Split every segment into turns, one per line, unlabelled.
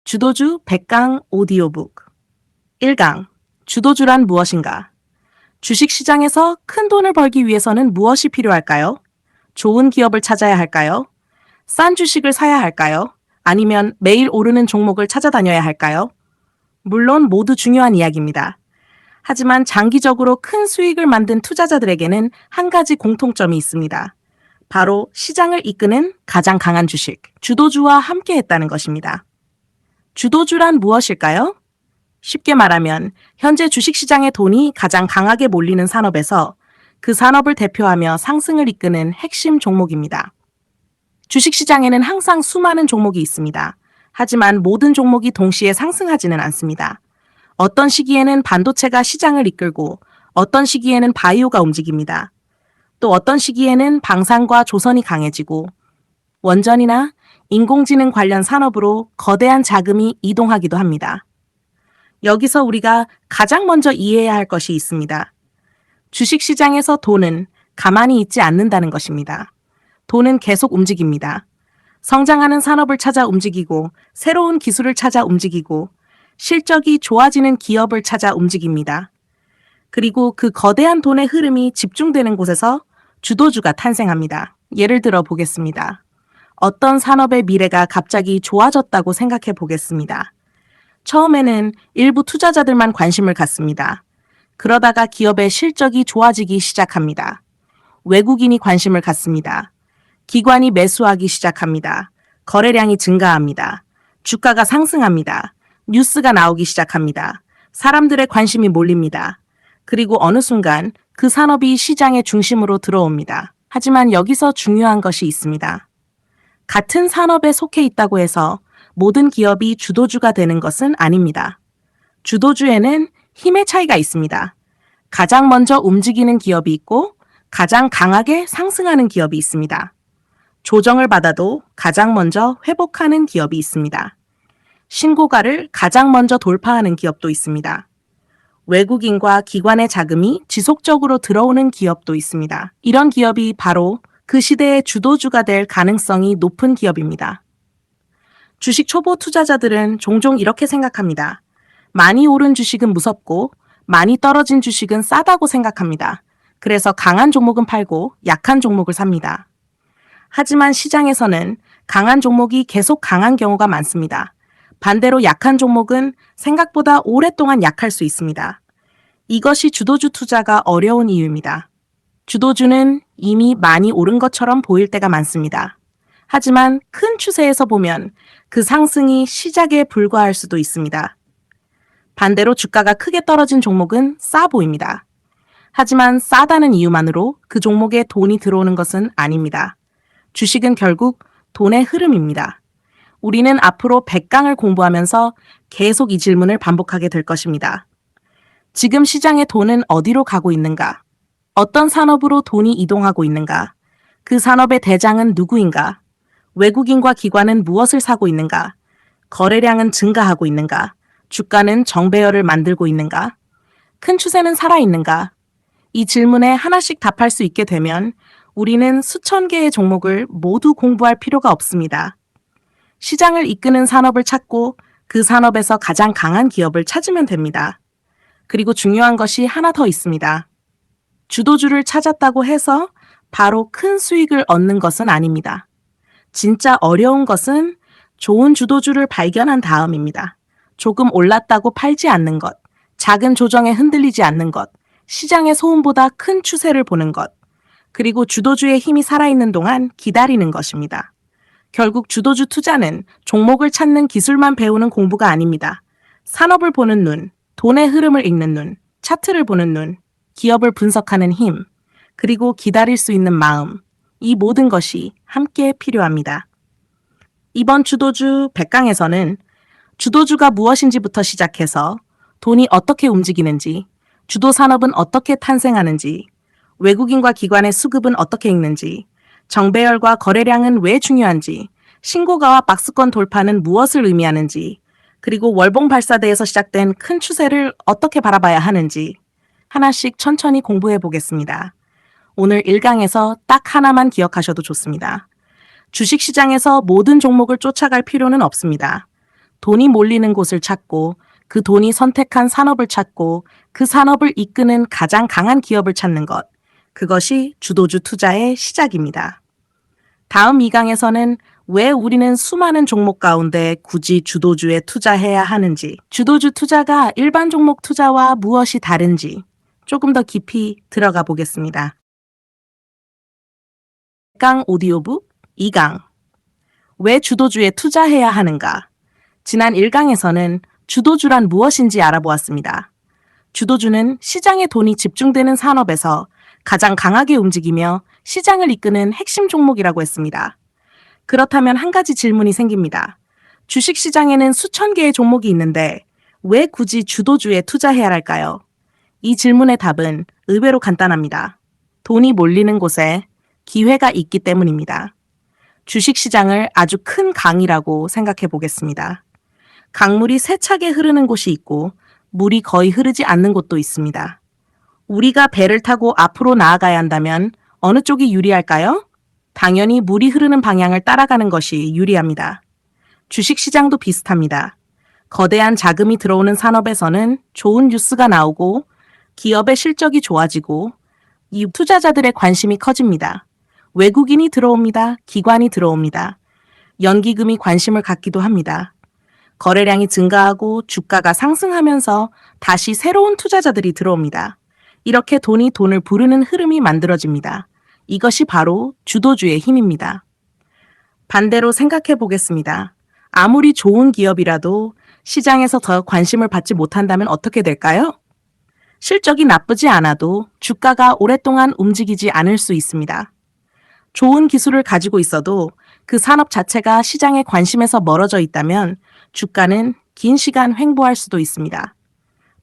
주도주 100강 오디오북 1강 주도주란 무엇인가? 주식시장에서 큰 돈을 벌기 위해서는 무엇이 필요할까요? 좋은 기업을 찾아야 할까요? 싼 주식을 사야 할까요? 아니면 매일 오르는 종목을 찾아다녀야 할까요? 물론 모두 중요한 이야기입니다. 하지만 장기적으로 큰 수익을 만든 투자자들에게는 한 가지 공통점이 있습니다. 바로 시장을 이끄는 가장 강한 주식, 주도주와 함께 했다는 것입니다. 주도주란 무엇일까요? 쉽게 말하면 현재 주식시장의 돈이 가장 강하게 몰리는 산업에서 그 산업을 대표하며 상승을 이끄는 핵심 종목입니다. 주식시장에는 항상 수많은 종목이 있습니다. 하지만 모든 종목이 동시에 상승하지는 않습니다. 어떤 시기에는 반도체가 시장을 이끌고 어떤 시기에는 바이오가 움직입니다. 또 어떤 시기에는 방산과 조선이 강해지고 원전이나 인공지능 관련 산업으로 거대한 자금이 이동하기도 합니다. 여기서 우리가 가장 먼저 이해해야 할 것이 있습니다. 주식시장에서 돈은 가만히 있지 않는다는 것입니다. 돈은 계속 움직입니다. 성장하는 산업을 찾아 움직이고 새로운 기술을 찾아 움직이고 실적이 좋아지는 기업을 찾아 움직입니다. 그리고 그 거대한 돈의 흐름이 집중되는 곳에서 주도주가 탄생합니다. 예를 들어 보겠습니다. 어떤 산업의 미래가 갑자기 좋아졌다고 생각해 보겠습니다. 처음에는 일부 투자자들만 관심을 갖습니다. 그러다가 기업의 실적이 좋아지기 시작합니다. 외국인이 관심을 갖습니다. 기관이 매수하기 시작합니다. 거래량이 증가합니다. 주가가 상승합니다. 뉴스가 나오기 시작합니다. 사람들의 관심이 몰립니다. 그리고 어느 순간 그 산업이 시장의 중심으로 들어옵니다. 하지만 여기서 중요한 것이 있습니다. 같은 산업에 속해 있다고 해서 모든 기업이 주도주가 되는 것은 아닙니다. 주도주에는 힘의 차이가 있습니다. 가장 먼저 움직이는 기업이 있고 가장 강하게 상승하는 기업이 있습니다. 조정을 받아도 가장 먼저 회복하는 기업이 있습니다. 신고가를 가장 먼저 돌파하는 기업도 있습니다. 외국인과 기관의 자금이 지속적으로 들어오는 기업도 있습니다. 이런 기업이 바로 그 시대의 주도주가 될 가능성이 높은 기업입니다. 주식 초보 투자자들은 종종 이렇게 생각합니다. 많이 오른 주식은 무섭고 많이 떨어진 주식은 싸다고 생각합니다. 그래서 강한 종목은 팔고 약한 종목을 삽니다. 하지만 시장에서는 강한 종목이 계속 강한 경우가 많습니다. 반대로 약한 종목은 생각보다 오랫동안 약할 수 있습니다. 이것이 주도주 투자가 어려운 이유입니다. 주도주는 이미 많이 오른 것처럼 보일 때가 많습니다. 하지만 큰 추세에서 보면 그 상승이 시작에 불과할 수도 있습니다. 반대로 주가가 크게 떨어진 종목은 싸 보입니다. 하지만 싸다는 이유만으로 그 종목에 돈이 들어오는 것은 아닙니다. 주식은 결국 돈의 흐름입니다. 우리는 앞으로 100강을 공부하면서 계속 이 질문을 반복하게 될 것입니다. 지금 시장의 돈은 어디로 가고 있는가? 어떤 산업으로 돈이 이동하고 있는가? 그 산업의 대장은 누구인가? 외국인과 기관은 무엇을 사고 있는가? 거래량은 증가하고 있는가? 주가는 정배열을 만들고 있는가? 큰 추세는 살아있는가? 이 질문에 하나씩 답할 수 있게 되면 우리는 수천 개의 종목을 모두 공부할 필요가 없습니다. 시장을 이끄는 산업을 찾고 그 산업에서 가장 강한 기업을 찾으면 됩니다. 그리고 중요한 것이 하나 더 있습니다. 주도주를 찾았다고 해서 바로 큰 수익을 얻는 것은 아닙니다. 진짜 어려운 것은 좋은 주도주를 발견한 다음입니다. 조금 올랐다고 팔지 않는 것, 작은 조정에 흔들리지 않는 것, 시장의 소음보다 큰 추세를 보는 것, 그리고 주도주의 힘이 살아있는 동안 기다리는 것입니다. 결국 주도주 투자는 종목을 찾는 기술만 배우는 공부가 아닙니다. 산업을 보는 눈, 돈의 흐름을 읽는 눈, 차트를 보는 눈, 기업을 분석하는 힘, 그리고 기다릴 수 있는 마음, 이 모든 것이 함께 필요합니다. 이번 주도주 100강에서는 주도주가 무엇인지부터 시작해서 돈이 어떻게 움직이는지, 주도 산업은 어떻게 탄생하는지, 외국인과 기관의 수급은 어떻게 읽는지, 정배열과 거래량은 왜 중요한지, 신고가와 박스권 돌파는 무엇을 의미하는지, 그리고 월봉 발사대에서 시작된 큰 추세를 어떻게 바라봐야 하는지 하나씩 천천히 공부해 보겠습니다. 오늘 1강에서 딱 하나만 기억하셔도 좋습니다. 주식시장에서 모든 종목을 쫓아갈 필요는 없습니다. 돈이 몰리는 곳을 찾고 그 돈이 선택한 산업을 찾고 그 산업을 이끄는 가장 강한 기업을 찾는 것. 그것이 주도주 투자의 시작입니다. 다음 2강에서는 왜 우리는 수많은 종목 가운데 굳이 주도주에 투자해야 하는지, 주도주 투자가 일반 종목 투자와 무엇이 다른지 조금 더 깊이 들어가 보겠습니다. 1강 오디오북 2강 왜 주도주에 투자해야 하는가? 지난 1강에서는 주도주란 무엇인지 알아보았습니다. 주도주는 시장에 돈이 집중되는 산업에서 가장 강하게 움직이며 시장을 이끄는 핵심 종목이라고 했습니다. 그렇다면 한 가지 질문이 생깁니다. 주식시장에는 수천 개의 종목이 있는데 왜 굳이 주도주에 투자해야 할까요? 이 질문의 답은 의외로 간단합니다. 돈이 몰리는 곳에 기회가 있기 때문입니다. 주식시장을 아주 큰 강이라고 생각해 보겠습니다. 강물이 세차게 흐르는 곳이 있고 물이 거의 흐르지 않는 곳도 있습니다. 우리가 배를 타고 앞으로 나아가야 한다면 어느 쪽이 유리할까요? 당연히 물이 흐르는 방향을 따라가는 것이 유리합니다. 주식시장도 비슷합니다. 거대한 자금이 들어오는 산업에서는 좋은 뉴스가 나오고 기업의 실적이 좋아지고 이 투자자들의 관심이 커집니다. 외국인이 들어옵니다. 기관이 들어옵니다. 연기금이 관심을 갖기도 합니다. 거래량이 증가하고 주가가 상승하면서 다시 새로운 투자자들이 들어옵니다. 이렇게 돈이 돈을 부르는 흐름이 만들어집니다. 이것이 바로 주도주의 힘입니다. 반대로 생각해 보겠습니다. 아무리 좋은 기업이라도 시장에서 더 관심을 받지 못한다면 어떻게 될까요? 실적이 나쁘지 않아도 주가가 오랫동안 움직이지 않을 수 있습니다. 좋은 기술을 가지고 있어도 그 산업 자체가 시장의 관심에서 멀어져 있다면 주가는 긴 시간 횡보할 수도 있습니다.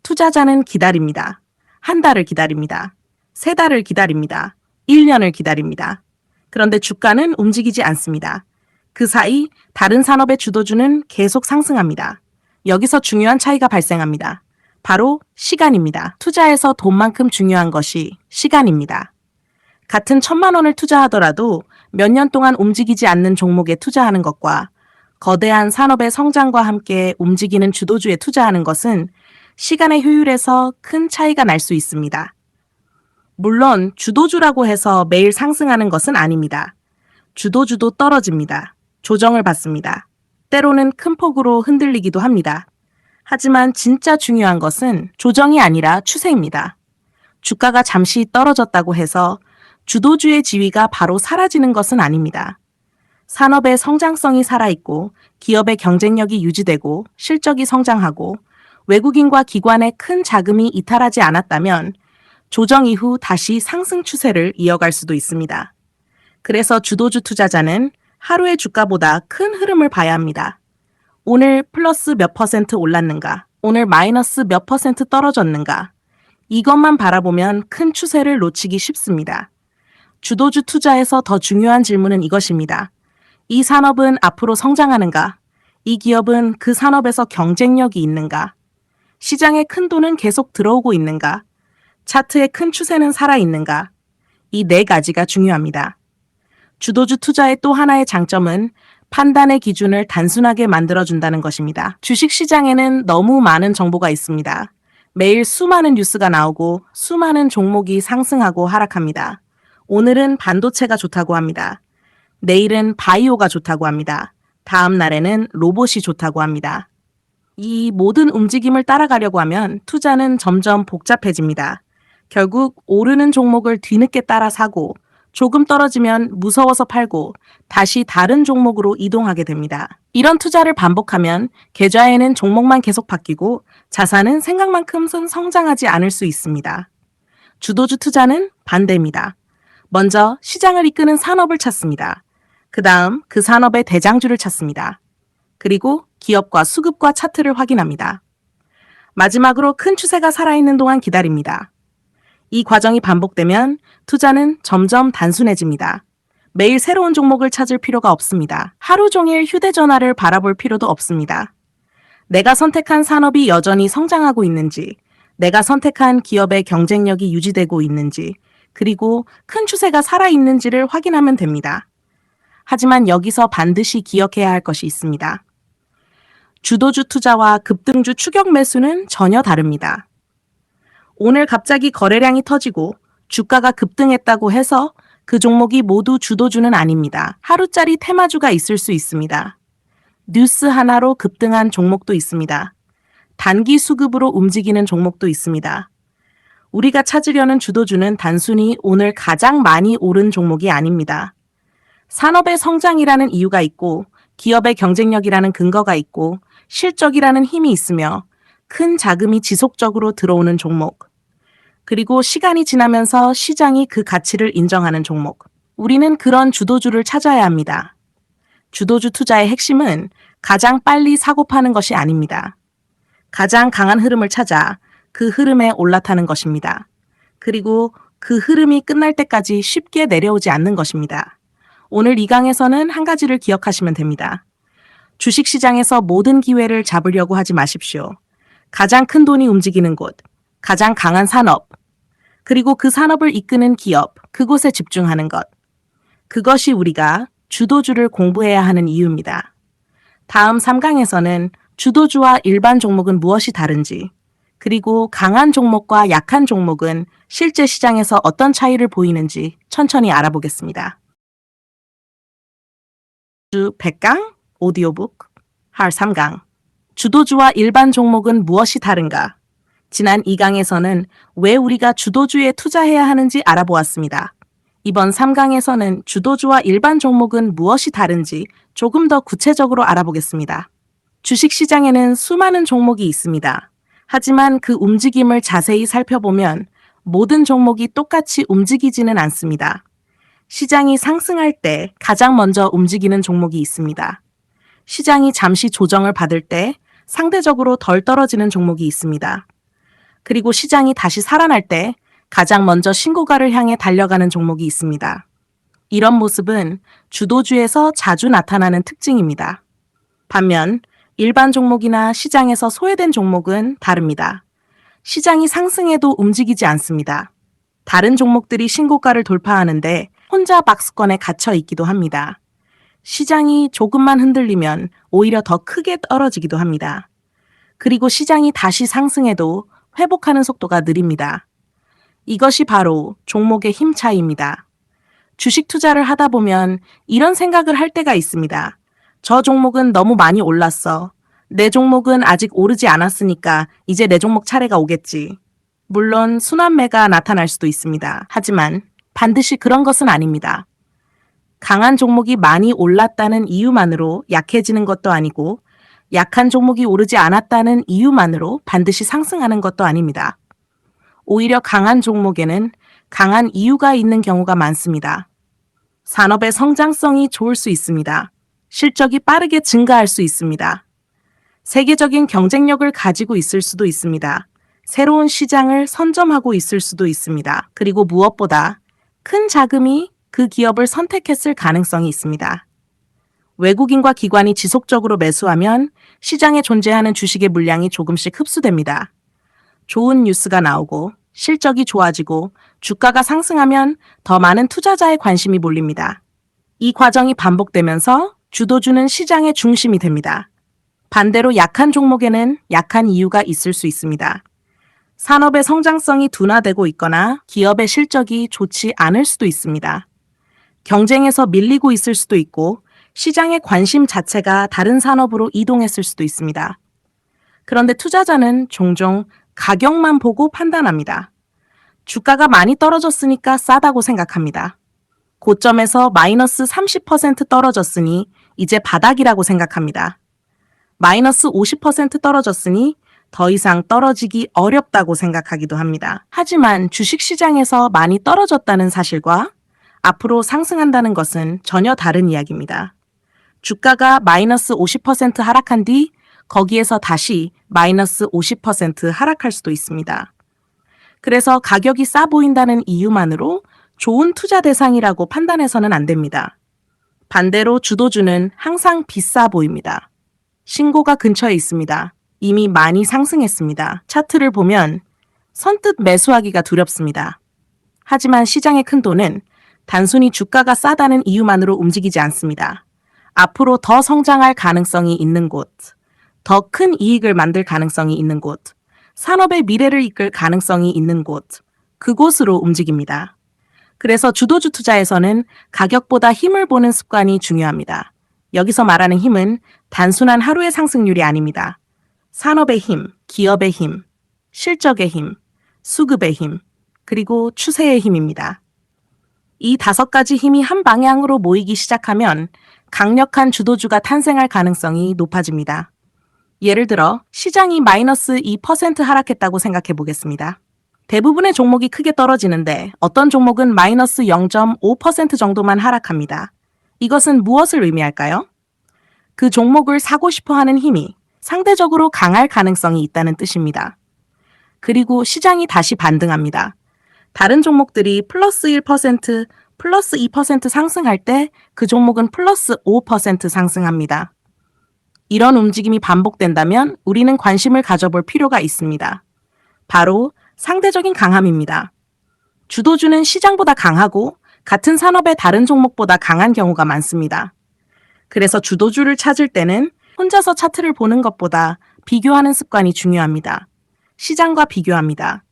투자자는 기다립니다. 한 달을 기다립니다. 세 달을 기다립니다. 1년을 기다립니다. 그런데 주가는 움직이지 않습니다. 그 사이 다른 산업의 주도주는 계속 상승합니다. 여기서 중요한 차이가 발생합니다. 바로 시간입니다. 투자에서 돈만큼 중요한 것이 시간입니다. 같은 1,000만 원을 투자하더라도 몇 년 동안 움직이지 않는 종목에 투자하는 것과 거대한 산업의 성장과 함께 움직이는 주도주에 투자하는 것은 시간의 효율에서 큰 차이가 날 수 있습니다. 물론 주도주라고 해서 매일 상승하는 것은 아닙니다. 주도주도 떨어집니다. 조정을 받습니다. 때로는 큰 폭으로 흔들리기도 합니다. 하지만 진짜 중요한 것은 조정이 아니라 추세입니다. 주가가 잠시 떨어졌다고 해서 주도주의 지위가 바로 사라지는 것은 아닙니다. 산업의 성장성이 살아있고 기업의 경쟁력이 유지되고 실적이 성장하고 외국인과 기관의 큰 자금이 이탈하지 않았다면 조정 이후 다시 상승 추세를 이어갈 수도 있습니다. 그래서 주도주 투자자는 하루의 주가보다 큰 흐름을 봐야 합니다. 오늘 플러스 몇 퍼센트 올랐는가? 오늘 마이너스 몇 퍼센트 떨어졌는가? 이것만 바라보면 큰 추세를 놓치기 쉽습니다. 주도주 투자에서 더 중요한 질문은 이것입니다. 이 산업은 앞으로 성장하는가? 이 기업은 그 산업에서 경쟁력이 있는가? 시장에 큰 돈은 계속 들어오고 있는가? 차트의 큰 추세는 살아있는가? 이 네 가지가 중요합니다. 주도주 투자의 또 하나의 장점은 판단의 기준을 단순하게 만들어준다는 것입니다. 주식시장에는 너무 많은 정보가 있습니다. 매일 수많은 뉴스가 나오고 수많은 종목이 상승하고 하락합니다. 오늘은 반도체가 좋다고 합니다. 내일은 바이오가 좋다고 합니다. 다음 날에는 로봇이 좋다고 합니다. 이 모든 움직임을 따라가려고 하면 투자는 점점 복잡해집니다. 결국 오르는 종목을 뒤늦게 따라 사고 조금 떨어지면 무서워서 팔고 다시 다른 종목으로 이동하게 됩니다. 이런 투자를 반복하면 계좌에는 종목만 계속 바뀌고 자산은 생각만큼은 성장하지 않을 수 있습니다. 주도주 투자는 반대입니다. 먼저 시장을 이끄는 산업을 찾습니다. 그 다음 그 산업의 대장주를 찾습니다. 그리고 기업과 수급과 차트를 확인합니다. 마지막으로 큰 추세가 살아있는 동안 기다립니다. 이 과정이 반복되면 투자는 점점 단순해집니다. 매일 새로운 종목을 찾을 필요가 없습니다. 하루 종일 휴대전화를 바라볼 필요도 없습니다. 내가 선택한 산업이 여전히 성장하고 있는지, 내가 선택한 기업의 경쟁력이 유지되고 있는지, 그리고 큰 추세가 살아있는지를 확인하면 됩니다. 하지만 여기서 반드시 기억해야 할 것이 있습니다. 주도주 투자와 급등주 추격 매수는 전혀 다릅니다. 오늘 갑자기 거래량이 터지고 주가가 급등했다고 해서 그 종목이 모두 주도주는 아닙니다. 하루짜리 테마주가 있을 수 있습니다. 뉴스 하나로 급등한 종목도 있습니다. 단기 수급으로 움직이는 종목도 있습니다. 우리가 찾으려는 주도주는 단순히 오늘 가장 많이 오른 종목이 아닙니다. 산업의 성장이라는 이유가 있고, 기업의 경쟁력이라는 근거가 있고, 실적이라는 힘이 있으며 큰 자금이 지속적으로 들어오는 종목, 그리고 시간이 지나면서 시장이 그 가치를 인정하는 종목. 우리는 그런 주도주를 찾아야 합니다. 주도주 투자의 핵심은 가장 빨리 사고 파는 것이 아닙니다. 가장 강한 흐름을 찾아 그 흐름에 올라타는 것입니다. 그리고 그 흐름이 끝날 때까지 쉽게 내려오지 않는 것입니다. 오늘 이 강에서는 한 가지를 기억하시면 됩니다. 주식시장에서 모든 기회를 잡으려고 하지 마십시오. 가장 큰 돈이 움직이는 곳, 가장 강한 산업, 그리고 그 산업을 이끄는 기업, 그곳에 집중하는 것. 그것이 우리가 주도주를 공부해야 하는 이유입니다. 다음 3강에서는 주도주와 일반 종목은 무엇이 다른지, 그리고 강한 종목과 약한 종목은 실제 시장에서 어떤 차이를 보이는지 천천히 알아보겠습니다. 주 100강 오디오북 할 3강 주도주와 일반 종목은 무엇이 다른가? 지난 2강에서는 왜 우리가 주도주에 투자해야 하는지 알아보았습니다. 이번 3강에서는 주도주와 일반 종목은 무엇이 다른지 조금 더 구체적으로 알아보겠습니다. 주식시장에는 수많은 종목이 있습니다. 하지만 그 움직임을 자세히 살펴보면 모든 종목이 똑같이 움직이지는 않습니다. 시장이 상승할 때 가장 먼저 움직이는 종목이 있습니다. 시장이 잠시 조정을 받을 때 상대적으로 덜 떨어지는 종목이 있습니다. 그리고 시장이 다시 살아날 때 가장 먼저 신고가를 향해 달려가는 종목이 있습니다. 이런 모습은 주도주에서 자주 나타나는 특징입니다. 반면 일반 종목이나 시장에서 소외된 종목은 다릅니다. 시장이 상승해도 움직이지 않습니다. 다른 종목들이 신고가를 돌파하는데 혼자 박스권에 갇혀 있기도 합니다. 시장이 조금만 흔들리면 오히려 더 크게 떨어지기도 합니다. 그리고 시장이 다시 상승해도 회복하는 속도가 느립니다. 이것이 바로 종목의 힘 차이입니다. 주식 투자를 하다 보면 이런 생각을 할 때가 있습니다. 저 종목은 너무 많이 올랐어. 내 종목은 아직 오르지 않았으니까 이제 내 종목 차례가 오겠지. 물론 순환매가 나타날 수도 있습니다. 하지만 반드시 그런 것은 아닙니다. 강한 종목이 많이 올랐다는 이유만으로 약해지는 것도 아니고 약한 종목이 오르지 않았다는 이유만으로 반드시 상승하는 것도 아닙니다. 오히려 강한 종목에는 강한 이유가 있는 경우가 많습니다. 산업의 성장성이 좋을 수 있습니다. 실적이 빠르게 증가할 수 있습니다. 세계적인 경쟁력을 가지고 있을 수도 있습니다. 새로운 시장을 선점하고 있을 수도 있습니다. 그리고 무엇보다 큰 자금이 그 기업을 선택했을 가능성이 있습니다. 외국인과 기관이 지속적으로 매수하면 시장에 존재하는 주식의 물량이 조금씩 흡수됩니다. 좋은 뉴스가 나오고 실적이 좋아지고 주가가 상승하면 더 많은 투자자의 관심이 몰립니다. 이 과정이 반복되면서 주도주는 시장의 중심이 됩니다. 반대로 약한 종목에는 약한 이유가 있을 수 있습니다. 산업의 성장성이 둔화되고 있거나 기업의 실적이 좋지 않을 수도 있습니다. 경쟁에서 밀리고 있을 수도 있고 시장의 관심 자체가 다른 산업으로 이동했을 수도 있습니다. 그런데 투자자는 종종 가격만 보고 판단합니다. 주가가 많이 떨어졌으니까 싸다고 생각합니다. 고점에서 마이너스 30% 떨어졌으니 이제 바닥이라고 생각합니다. 마이너스 50% 떨어졌으니 더 이상 떨어지기 어렵다고 생각하기도 합니다. 하지만 주식시장에서 많이 떨어졌다는 사실과 앞으로 상승한다는 것은 전혀 다른 이야기입니다. 주가가 마이너스 50% 하락한 뒤 거기에서 다시 마이너스 50% 하락할 수도 있습니다. 그래서 가격이 싸 보인다는 이유만으로 좋은 투자 대상이라고 판단해서는 안 됩니다. 반대로 주도주는 항상 비싸 보입니다. 신고가 근처에 있습니다. 이미 많이 상승했습니다. 차트를 보면 선뜻 매수하기가 두렵습니다. 하지만 시장의 큰 돈은 단순히 주가가 싸다는 이유만으로 움직이지 않습니다. 앞으로 더 성장할 가능성이 있는 곳, 더 큰 이익을 만들 가능성이 있는 곳, 산업의 미래를 이끌 가능성이 있는 곳, 그곳으로 움직입니다. 그래서 주도주 투자에서는 가격보다 힘을 보는 습관이 중요합니다. 여기서 말하는 힘은 단순한 하루의 상승률이 아닙니다. 산업의 힘, 기업의 힘, 실적의 힘, 수급의 힘, 그리고 추세의 힘입니다. 이 5가지 힘이 한 방향으로 모이기 시작하면 강력한 주도주가 탄생할 가능성이 높아집니다. 예를 들어 시장이 마이너스 2% 하락했다고 생각해 보겠습니다. 대부분의 종목이 크게 떨어지는데 어떤 종목은 마이너스 0.5% 정도만 하락합니다. 이것은 무엇을 의미할까요? 그 종목을 사고 싶어 하는 힘이 상대적으로 강할 가능성이 있다는 뜻입니다. 그리고 시장이 다시 반등합니다. 다른 종목들이 플러스 1%, 플러스 2% 상승할 때 그 종목은 플러스 5% 상승합니다. 이런 움직임이 반복된다면 우리는 관심을 가져볼 필요가 있습니다. 바로 상대적인 강함입니다. 주도주는 시장보다 강하고 같은 산업의 다른 종목보다 강한 경우가 많습니다. 그래서 주도주를 찾을 때는 혼자서 차트를 보는 것보다 비교하는 습관이 중요합니다. 시장과 비교합니다.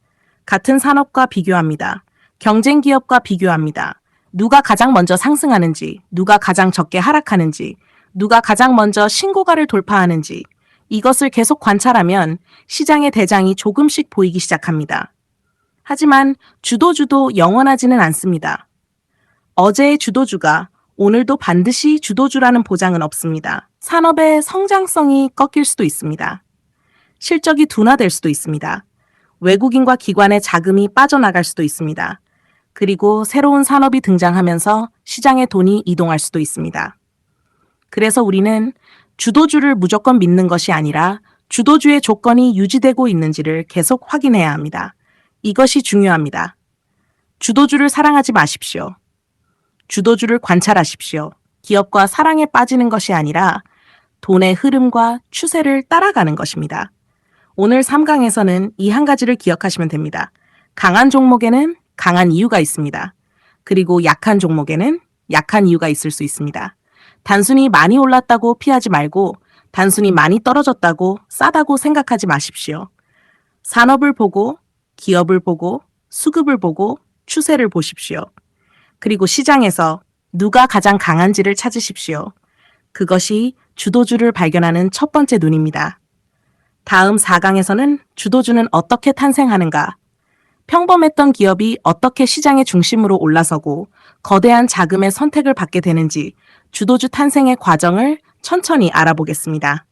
같은 산업과 비교합니다. 경쟁 기업과 비교합니다. 누가 가장 먼저 상승하는지, 누가 가장 적게 하락하는지, 누가 가장 먼저 신고가를 돌파하는지, 이것을 계속 관찰하면 시장의 대장이 조금씩 보이기 시작합니다. 하지만 주도주도 영원하지는 않습니다. 어제의 주도주가 오늘도 반드시 주도주라는 보장은 없습니다. 산업의 성장성이 꺾일 수도 있습니다. 실적이 둔화될 수도 있습니다. 외국인과 기관의 자금이 빠져나갈 수도 있습니다. 그리고 새로운 산업이 등장하면서 시장의 돈이 이동할 수도 있습니다. 그래서 우리는 주도주를 무조건 믿는 것이 아니라 주도주의 조건이 유지되고 있는지를 계속 확인해야 합니다. 이것이 중요합니다. 주도주를 사랑하지 마십시오. 주도주를 관찰하십시오. 기업과 사랑에 빠지는 것이 아니라 돈의 흐름과 추세를 따라가는 것입니다. 오늘 3강에서는 이 한 가지를 기억하시면 됩니다. 강한 종목에는 강한 이유가 있습니다. 그리고 약한 종목에는 약한 이유가 있을 수 있습니다. 단순히 많이 올랐다고 피하지 말고 단순히 많이 떨어졌다고 싸다고 생각하지 마십시오. 산업을 보고 기업을 보고 수급을 보고 추세를 보십시오. 그리고 시장에서 누가 가장 강한지를 찾으십시오. 그것이 주도주를 발견하는 첫 번째 눈입니다. 다음 4강에서는 주도주는 어떻게 탄생하는가, 평범했던 기업이 어떻게 시장의 중심으로 올라서고 거대한 자금의 선택을 받게 되는지 주도주 탄생의 과정을 천천히 알아보겠습니다.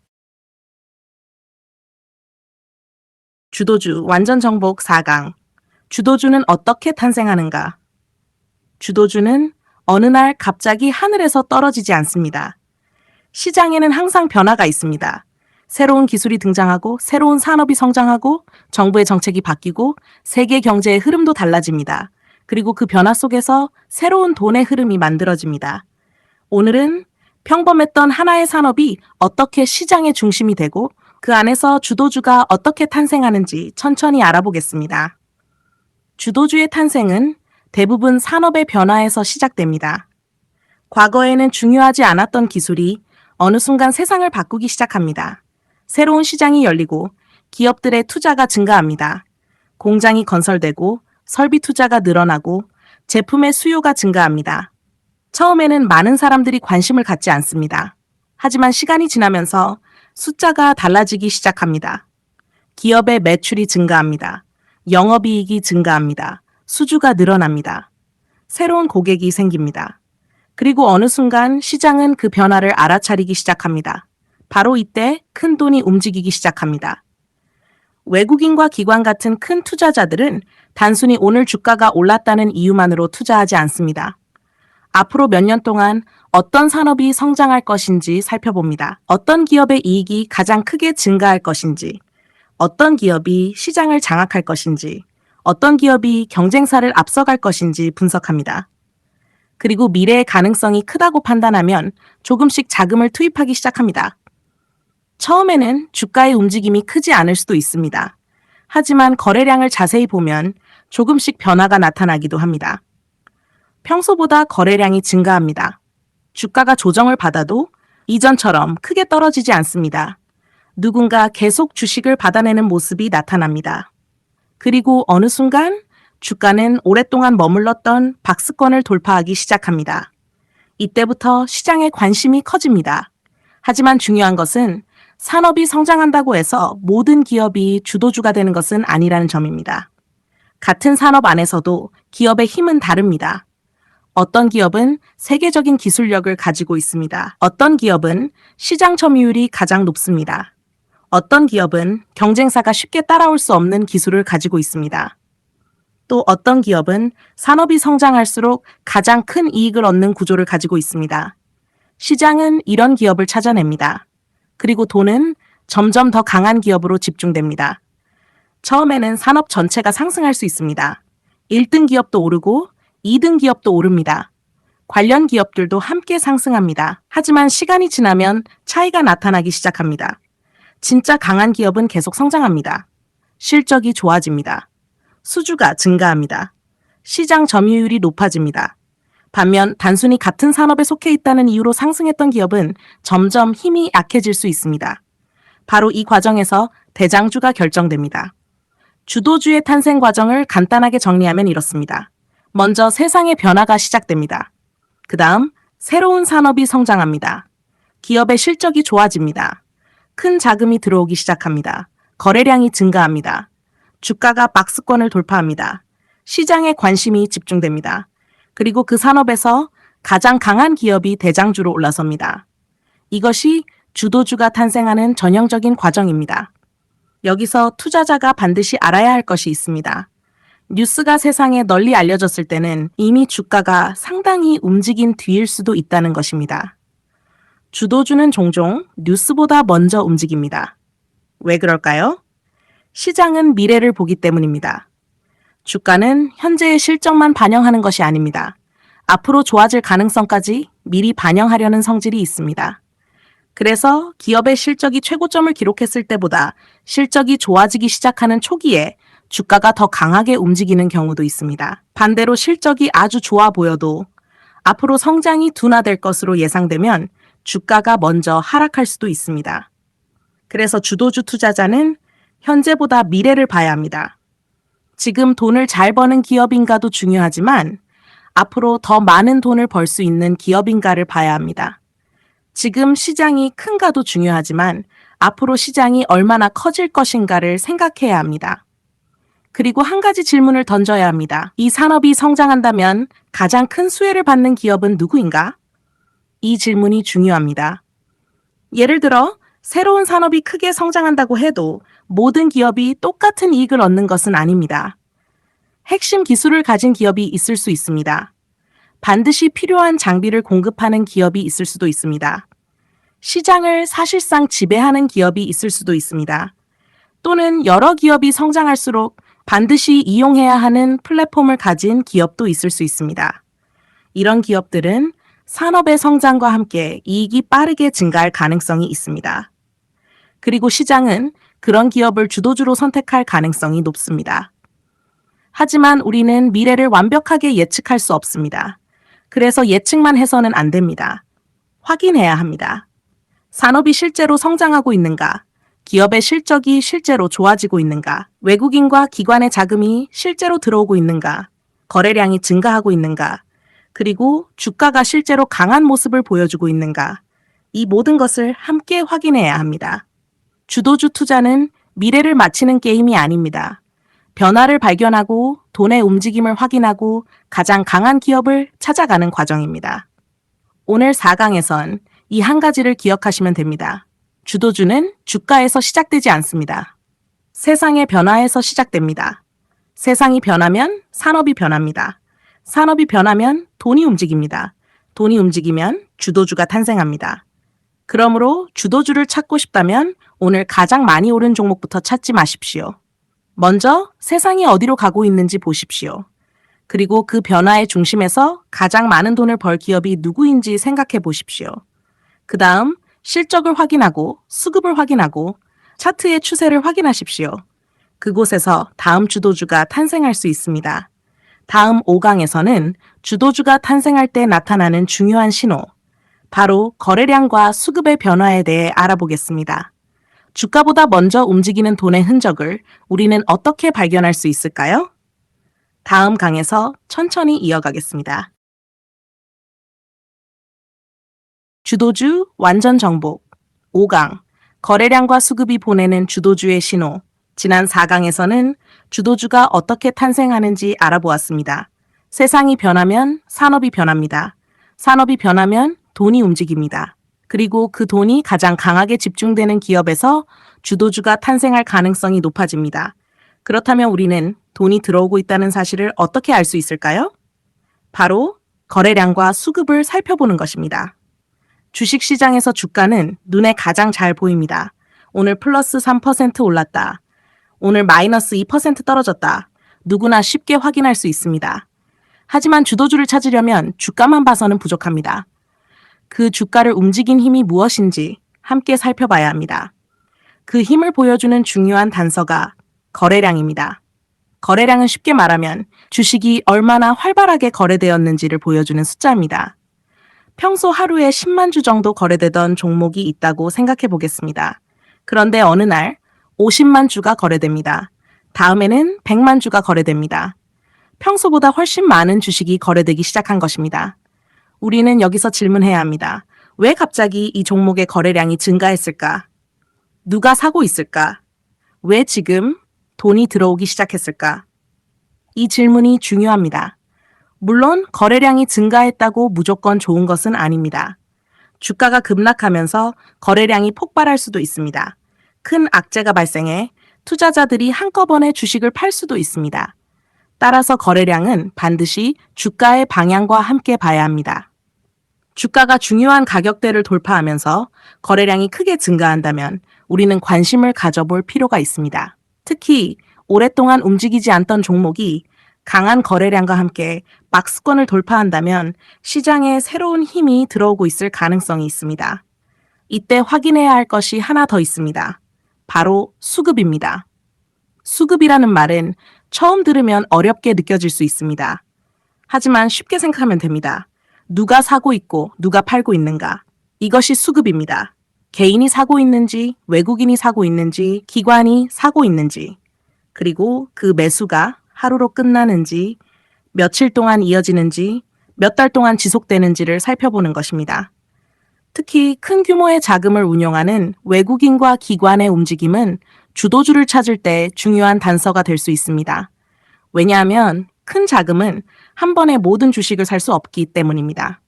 주도주 완전 정복 4강. 주도주는 어떻게 탄생하는가? 주도주는 어느 날 갑자기 하늘에서 떨어지지 않습니다. 시장에는 항상 변화가 있습니다. 새로운 기술이 등장하고 새로운 산업이 성장하고 정부의 정책이 바뀌고 세계 경제의 흐름도 달라집니다. 그리고 그 변화 속에서 새로운 돈의 흐름이 만들어집니다. 오늘은 평범했던 하나의 산업이 어떻게 시장의 중심이 되고 그 안에서 주도주가 어떻게 탄생하는지 천천히 알아보겠습니다. 주도주의 탄생은 대부분 산업의 변화에서 시작됩니다. 과거에는 중요하지 않았던 기술이 어느 순간 세상을 바꾸기 시작합니다. 새로운 시장이 열리고 기업들의 투자가 증가합니다. 공장이 건설되고 설비 투자가 늘어나고 제품의 수요가 증가합니다. 처음에는 많은 사람들이 관심을 갖지 않습니다. 하지만 시간이 지나면서 숫자가 달라지기 시작합니다. 기업의 매출이 증가합니다. 영업이익이 증가합니다. 수주가 늘어납니다. 새로운 고객이 생깁니다. 그리고 어느 순간 시장은 그 변화를 알아차리기 시작합니다. 바로 이때 큰 돈이 움직이기 시작합니다. 외국인과 기관 같은 큰 투자자들은 단순히 오늘 주가가 올랐다는 이유만으로 투자하지 않습니다. 앞으로 몇 년 동안 어떤 산업이 성장할 것인지 살펴봅니다. 어떤 기업의 이익이 가장 크게 증가할 것인지, 어떤 기업이 시장을 장악할 것인지, 어떤 기업이 경쟁사를 앞서갈 것인지 분석합니다. 그리고 미래의 가능성이 크다고 판단하면 조금씩 자금을 투입하기 시작합니다. 처음에는 주가의 움직임이 크지 않을 수도 있습니다. 하지만 거래량을 자세히 보면 조금씩 변화가 나타나기도 합니다. 평소보다 거래량이 증가합니다. 주가가 조정을 받아도 이전처럼 크게 떨어지지 않습니다. 누군가 계속 주식을 받아내는 모습이 나타납니다. 그리고 어느 순간 주가는 오랫동안 머물렀던 박스권을 돌파하기 시작합니다. 이때부터 시장의 관심이 커집니다. 하지만 중요한 것은 산업이 성장한다고 해서 모든 기업이 주도주가 되는 것은 아니라는 점입니다. 같은 산업 안에서도 기업의 힘은 다릅니다. 어떤 기업은 세계적인 기술력을 가지고 있습니다. 어떤 기업은 시장 점유율이 가장 높습니다. 어떤 기업은 경쟁사가 쉽게 따라올 수 없는 기술을 가지고 있습니다. 또 어떤 기업은 산업이 성장할수록 가장 큰 이익을 얻는 구조를 가지고 있습니다. 시장은 이런 기업을 찾아냅니다. 그리고 돈은 점점 더 강한 기업으로 집중됩니다. 처음에는 산업 전체가 상승할 수 있습니다. 1등 기업도 오르고 2등 기업도 오릅니다. 관련 기업들도 함께 상승합니다. 하지만 시간이 지나면 차이가 나타나기 시작합니다. 진짜 강한 기업은 계속 성장합니다. 실적이 좋아집니다. 수주가 증가합니다. 시장 점유율이 높아집니다. 반면 단순히 같은 산업에 속해 있다는 이유로 상승했던 기업은 점점 힘이 약해질 수 있습니다. 바로 이 과정에서 대장주가 결정됩니다. 주도주의 탄생 과정을 간단하게 정리하면 이렇습니다. 먼저 세상의 변화가 시작됩니다. 그 다음 새로운 산업이 성장합니다. 기업의 실적이 좋아집니다. 큰 자금이 들어오기 시작합니다. 거래량이 증가합니다. 주가가 박스권을 돌파합니다. 시장에 관심이 집중됩니다. 그리고 그 산업에서 가장 강한 기업이 대장주로 올라섭니다. 이것이 주도주가 탄생하는 전형적인 과정입니다. 여기서 투자자가 반드시 알아야 할 것이 있습니다. 뉴스가 세상에 널리 알려졌을 때는 이미 주가가 상당히 움직인 뒤일 수도 있다는 것입니다. 주도주는 종종 뉴스보다 먼저 움직입니다. 왜 그럴까요? 시장은 미래를 보기 때문입니다. 주가는 현재의 실적만 반영하는 것이 아닙니다. 앞으로 좋아질 가능성까지 미리 반영하려는 성질이 있습니다. 그래서 기업의 실적이 최고점을 기록했을 때보다 실적이 좋아지기 시작하는 초기에 주가가 더 강하게 움직이는 경우도 있습니다. 반대로 실적이 아주 좋아 보여도 앞으로 성장이 둔화될 것으로 예상되면 주가가 먼저 하락할 수도 있습니다. 그래서 주도주 투자자는 현재보다 미래를 봐야 합니다. 지금 돈을 잘 버는 기업인가도 중요하지만 앞으로 더 많은 돈을 벌 수 있는 기업인가를 봐야 합니다. 지금 시장이 큰가도 중요하지만 앞으로 시장이 얼마나 커질 것인가를 생각해야 합니다. 그리고 한 가지 질문을 던져야 합니다. 이 산업이 성장한다면 가장 큰 수혜를 받는 기업은 누구인가? 이 질문이 중요합니다. 예를 들어 새로운 산업이 크게 성장한다고 해도 모든 기업이 똑같은 이익을 얻는 것은 아닙니다. 핵심 기술을 가진 기업이 있을 수 있습니다. 반드시 필요한 장비를 공급하는 기업이 있을 수도 있습니다. 시장을 사실상 지배하는 기업이 있을 수도 있습니다. 또는 여러 기업이 성장할수록 반드시 이용해야 하는 플랫폼을 가진 기업도 있을 수 있습니다. 이런 기업들은 산업의 성장과 함께 이익이 빠르게 증가할 가능성이 있습니다. 그리고 시장은 그런 기업을 주도주로 선택할 가능성이 높습니다. 하지만 우리는 미래를 완벽하게 예측할 수 없습니다. 그래서 예측만 해서는 안 됩니다. 확인해야 합니다. 산업이 실제로 성장하고 있는가? 기업의 실적이 실제로 좋아지고 있는가? 외국인과 기관의 자금이 실제로 들어오고 있는가? 거래량이 증가하고 있는가? 그리고 주가가 실제로 강한 모습을 보여주고 있는가? 이 모든 것을 함께 확인해야 합니다. 주도주 투자는 미래를 맞히는 게임이 아닙니다. 변화를 발견하고 돈의 움직임을 확인하고 가장 강한 기업을 찾아가는 과정입니다. 오늘 4강에선 이 한 가지를 기억하시면 됩니다. 주도주는 주가에서 시작되지 않습니다. 세상의 변화에서 시작됩니다. 세상이 변하면 산업이 변합니다. 산업이 변하면 돈이 움직입니다. 돈이 움직이면 주도주가 탄생합니다. 그러므로 주도주를 찾고 싶다면 오늘 가장 많이 오른 종목부터 찾지 마십시오. 먼저 세상이 어디로 가고 있는지 보십시오. 그리고 그 변화의 중심에서 가장 많은 돈을 벌 기업이 누구인지 생각해 보십시오. 그 다음 실적을 확인하고 수급을 확인하고 차트의 추세를 확인하십시오. 그곳에서 다음 주도주가 탄생할 수 있습니다. 다음 5강에서는 주도주가 탄생할 때 나타나는 중요한 신호, 바로 거래량과 수급의 변화에 대해 알아보겠습니다. 주가보다 먼저 움직이는 돈의 흔적을 우리는 어떻게 발견할 수 있을까요? 다음 강에서 천천히 이어가겠습니다. 주도주 완전 정복 5강 거래량과 수급이 보내는 주도주의 신호. 지난 4강에서는 주도주가 어떻게 탄생하는지 알아보았습니다. 세상이 변하면 산업이 변합니다. 산업이 변하면 돈이 움직입니다. 그리고 그 돈이 가장 강하게 집중되는 기업에서 주도주가 탄생할 가능성이 높아집니다. 그렇다면 우리는 돈이 들어오고 있다는 사실을 어떻게 알 수 있을까요? 바로 거래량과 수급을 살펴보는 것입니다. 주식시장에서 주가는 눈에 가장 잘 보입니다. 오늘 플러스 3% 올랐다. 오늘 마이너스 2% 떨어졌다. 누구나 쉽게 확인할 수 있습니다. 하지만 주도주를 찾으려면 주가만 봐서는 부족합니다. 그 주가를 움직인 힘이 무엇인지 함께 살펴봐야 합니다. 그 힘을 보여주는 중요한 단서가 거래량입니다. 거래량은 쉽게 말하면 주식이 얼마나 활발하게 거래되었는지를 보여주는 숫자입니다. 평소 하루에 10만 주 정도 거래되던 종목이 있다고 생각해 보겠습니다. 그런데 어느 날 50만 주가 거래됩니다. 다음에는 100만 주가 거래됩니다. 평소보다 훨씬 많은 주식이 거래되기 시작한 것입니다. 우리는 여기서 질문해야 합니다. 왜 갑자기 이 종목의 거래량이 증가했을까? 누가 사고 있을까? 왜 지금 돈이 들어오기 시작했을까? 이 질문이 중요합니다. 물론 거래량이 증가했다고 무조건 좋은 것은 아닙니다. 주가가 급락하면서 거래량이 폭발할 수도 있습니다. 큰 악재가 발생해 투자자들이 한꺼번에 주식을 팔 수도 있습니다. 따라서 거래량은 반드시 주가의 방향과 함께 봐야 합니다. 주가가 중요한 가격대를 돌파하면서 거래량이 크게 증가한다면 우리는 관심을 가져볼 필요가 있습니다. 특히 오랫동안 움직이지 않던 종목이 강한 거래량과 함께 박스권을 돌파한다면 시장에 새로운 힘이 들어오고 있을 가능성이 있습니다. 이때 확인해야 할 것이 하나 더 있습니다. 바로 수급입니다. 수급이라는 말은 처음 들으면 어렵게 느껴질 수 있습니다. 하지만 쉽게 생각하면 됩니다. 누가 사고 있고 누가 팔고 있는가? 이것이 수급입니다. 개인이 사고 있는지, 외국인이 사고 있는지, 기관이 사고 있는지, 그리고 그 매수가 하루로 끝나는지, 며칠 동안 이어지는지, 몇 달 동안 지속되는지를 살펴보는 것입니다. 특히 큰 규모의 자금을 운용하는 외국인과 기관의 움직임은 주도주를 찾을 때 중요한 단서가 될 수 있습니다. 왜냐하면 큰 자금은 한 번에 모든 주식을 살 수 없기 때문입니다.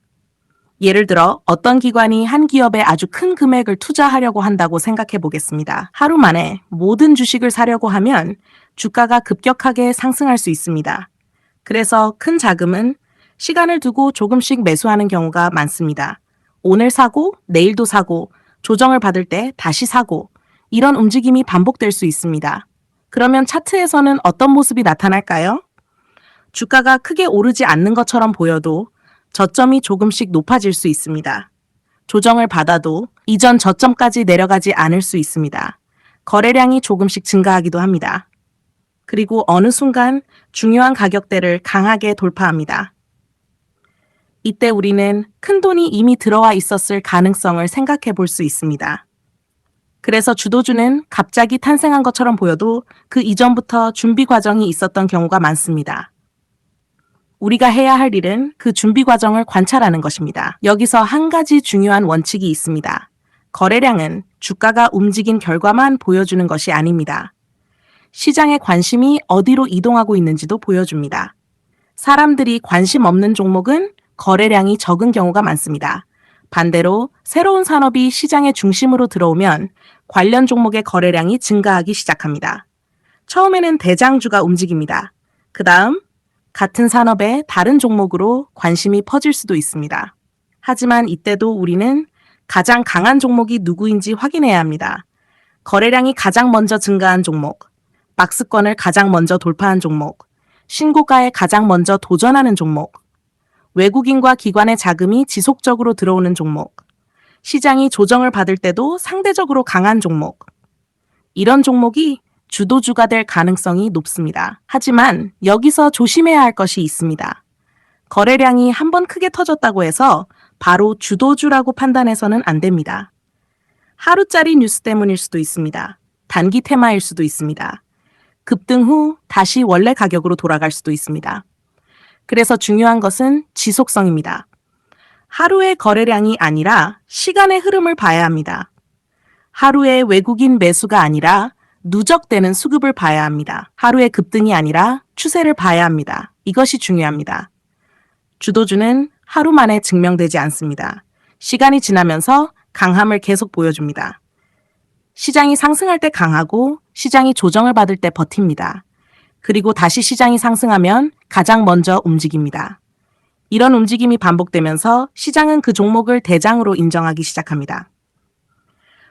예를 들어 어떤 기관이 한 기업에 아주 큰 금액을 투자하려고 한다고 생각해 보겠습니다. 하루 만에 모든 주식을 사려고 하면 주가가 급격하게 상승할 수 있습니다. 그래서 큰 자금은 시간을 두고 조금씩 매수하는 경우가 많습니다. 오늘 사고, 내일도 사고, 조정을 받을 때 다시 사고, 이런 움직임이 반복될 수 있습니다. 그러면 차트에서는 어떤 모습이 나타날까요? 주가가 크게 오르지 않는 것처럼 보여도 저점이 조금씩 높아질 수 있습니다. 조정을 받아도 이전 저점까지 내려가지 않을 수 있습니다. 거래량이 조금씩 증가하기도 합니다. 그리고 어느 순간 중요한 가격대를 강하게 돌파합니다. 이때 우리는 큰 돈이 이미 들어와 있었을 가능성을 생각해 볼 수 있습니다. 그래서 주도주는 갑자기 탄생한 것처럼 보여도 그 이전부터 준비 과정이 있었던 경우가 많습니다. 우리가 해야 할 일은 그 준비 과정을 관찰하는 것입니다. 여기서 한 가지 중요한 원칙이 있습니다. 거래량은 주가가 움직인 결과만 보여주는 것이 아닙니다. 시장의 관심이 어디로 이동하고 있는지도 보여줍니다. 사람들이 관심 없는 종목은 거래량이 적은 경우가 많습니다. 반대로 새로운 산업이 시장의 중심으로 들어오면 관련 종목의 거래량이 증가하기 시작합니다. 처음에는 대장주가 움직입니다. 그 다음 같은 산업의 다른 종목으로 관심이 퍼질 수도 있습니다. 하지만 이때도 우리는 가장 강한 종목이 누구인지 확인해야 합니다. 거래량이 가장 먼저 증가한 종목, 박스권을 가장 먼저 돌파한 종목, 신고가에 가장 먼저 도전하는 종목, 외국인과 기관의 자금이 지속적으로 들어오는 종목, 시장이 조정을 받을 때도 상대적으로 강한 종목, 이런 종목이 주도주가 될 가능성이 높습니다. 하지만 여기서 조심해야 할 것이 있습니다. 거래량이 한번 크게 터졌다고 해서 바로 주도주라고 판단해서는 안 됩니다. 하루짜리 뉴스 때문일 수도 있습니다. 단기 테마일 수도 있습니다. 급등 후 다시 원래 가격으로 돌아갈 수도 있습니다. 그래서 중요한 것은 지속성입니다. 하루의 거래량이 아니라 시간의 흐름을 봐야 합니다. 하루의 외국인 매수가 아니라 누적되는 수급을 봐야 합니다. 하루의 급등이 아니라 추세를 봐야 합니다. 이것이 중요합니다. 주도주는 하루 만에 증명되지 않습니다. 시간이 지나면서 강함을 계속 보여줍니다. 시장이 상승할 때 강하고 시장이 조정을 받을 때 버팁니다. 그리고 다시 시장이 상승하면 가장 먼저 움직입니다. 이런 움직임이 반복되면서 시장은 그 종목을 대장으로 인정하기 시작합니다.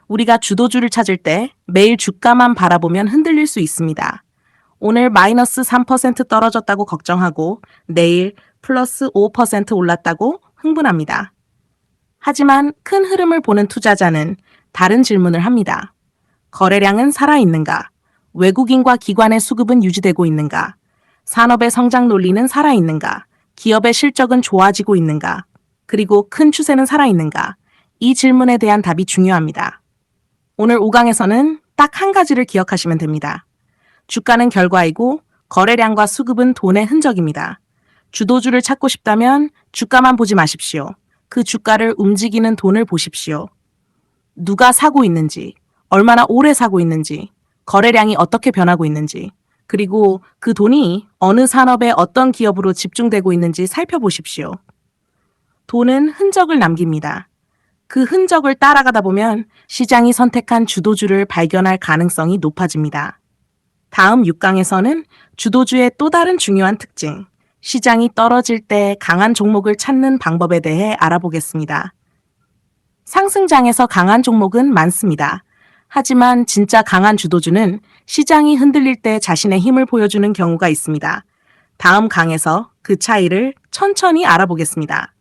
우리가 주도주를 찾을 때 매일 주가만 바라보면 흔들릴 수 있습니다. 오늘 마이너스 3% 떨어졌다고 걱정하고 내일 플러스 5% 올랐다고 흥분합니다. 하지만 큰 흐름을 보는 투자자는 다른 질문을 합니다. 거래량은 살아있는가? 외국인과 기관의 수급은 유지되고 있는가? 산업의 성장 논리는 살아있는가? 기업의 실적은 좋아지고 있는가? 그리고 큰 추세는 살아있는가? 이 질문에 대한 답이 중요합니다. 오늘 5강에서는 딱 한 가지를 기억하시면 됩니다. 주가는 결과이고 거래량과 수급은 돈의 흔적입니다. 주도주를 찾고 싶다면 주가만 보지 마십시오. 그 주가를 움직이는 돈을 보십시오. 누가 사고 있는지, 얼마나 오래 사고 있는지, 거래량이 어떻게 변하고 있는지, 그리고 그 돈이 어느 산업에 어떤 기업으로 집중되고 있는지 살펴보십시오. 돈은 흔적을 남깁니다. 그 흔적을 따라가다 보면 시장이 선택한 주도주를 발견할 가능성이 높아집니다. 다음 6강에서는 주도주의 또 다른 중요한 특징, 시장이 떨어질 때 강한 종목을 찾는 방법에 대해 알아보겠습니다. 상승장에서 강한 종목은 많습니다. 하지만 진짜 강한 주도주는 시장이 흔들릴 때 자신의 힘을 보여주는 경우가 있습니다. 다음 강에서 그 차이를 천천히 알아보겠습니다.